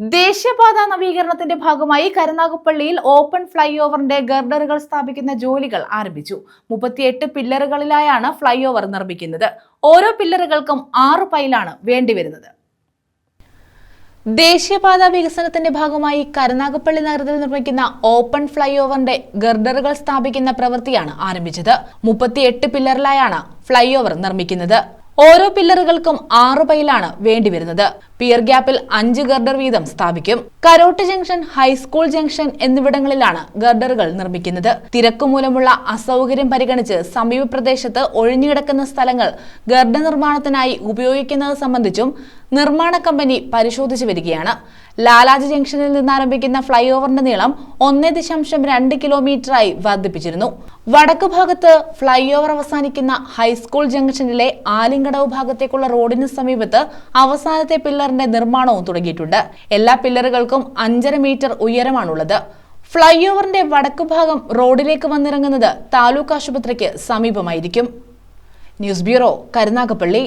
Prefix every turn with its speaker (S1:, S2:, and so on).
S1: ദേശീയപാത നവീകരണത്തിന്റെ ഭാഗമായി കരുനാഗപ്പള്ളിയിൽ open fly ഓവറിന്റെ ഗർഡറുകൾ സ്ഥാപിക്കുന്ന ജോലികൾ ആരംഭിച്ചു. 38 പില്ലറുകളിലായാണ് ഫ്ലൈ ഓവർ നിർമ്മിക്കുന്നത്. ഓരോ പില്ലറുകൾക്കും 6 പൈലാണ് വേണ്ടിവരുന്നത്. ദേശീയപാത വികസനത്തിന്റെ ഭാഗമായി കരുനാഗപ്പള്ളി നഗരത്തിൽ നിർമ്മിക്കുന്ന ഓപ്പൺ ഫ്ലൈ ഓവറിന്റെ ഗർഡറുകൾ സ്ഥാപിക്കുന്ന പ്രവൃത്തിയാണ് ആരംഭിച്ചത്. 38 പില്ലറിലായാണ് ഫ്ലൈ ഓവർ നിർമ്മിക്കുന്നത്. ഓരോ പില്ലറുകൾക്കും 6 പൈലാണ് വേണ്ടിവരുന്നത്. പിയർ ഗ്യാപ്പിൽ 5 ഗർഡർ വീതം സ്ഥാപിക്കും. കരോട്ട് ജംഗ്ഷൻ, ഹൈസ്കൂൾ ജംഗ്ഷൻ എന്നിവിടങ്ങളിലാണ് ഗർഡറുകൾ നിർമ്മിക്കുന്നത്. തിരക്കുമൂലമുള്ള അസൗകര്യം പരിഗണിച്ച് സമീപ പ്രദേശത്ത് ഒഴിഞ്ഞുകിടക്കുന്ന സ്ഥലങ്ങൾ ഗർഡർ നിർമ്മാണത്തിനായി ഉപയോഗിക്കുന്നത് സംബന്ധിച്ചും നിർമ്മാണ കമ്പനി പരിശോധിച്ചു വരികയാണ്. ലാലാജി ജംഗ്ഷനിൽ നിന്നാരംഭിക്കുന്ന ഫ്ലൈ ഓവറിന്റെ നീളം 1.2 കിലോമീറ്ററായി വർദ്ധിപ്പിച്ചിരുന്നു. വടക്കു ഭാഗത്ത് ഫ്ലൈ ഓവർ അവസാനിക്കുന്ന ഹൈസ്കൂൾ ജംഗ്ഷനിലെ ആലിങ്കടവ് ഭാഗത്തേക്കുള്ള റോഡിന് സമീപത്ത് അവസാനത്തെ പില്ലറിന്റെ നിർമ്മാണവും തുടങ്ങിയിട്ടുണ്ട്. എല്ലാ പില്ലറുകൾക്കും 5.5 മീറ്റർ ഉയരമാണുള്ളത്. ഫ്ലൈ ഓവറിന്റെ വടക്കു ഭാഗം റോഡിലേക്ക് വന്നിറങ്ങുന്നത് താലൂക്ക് ആശുപത്രിക്ക് സമീപമായിരിക്കും. News bureau, Karunagappally.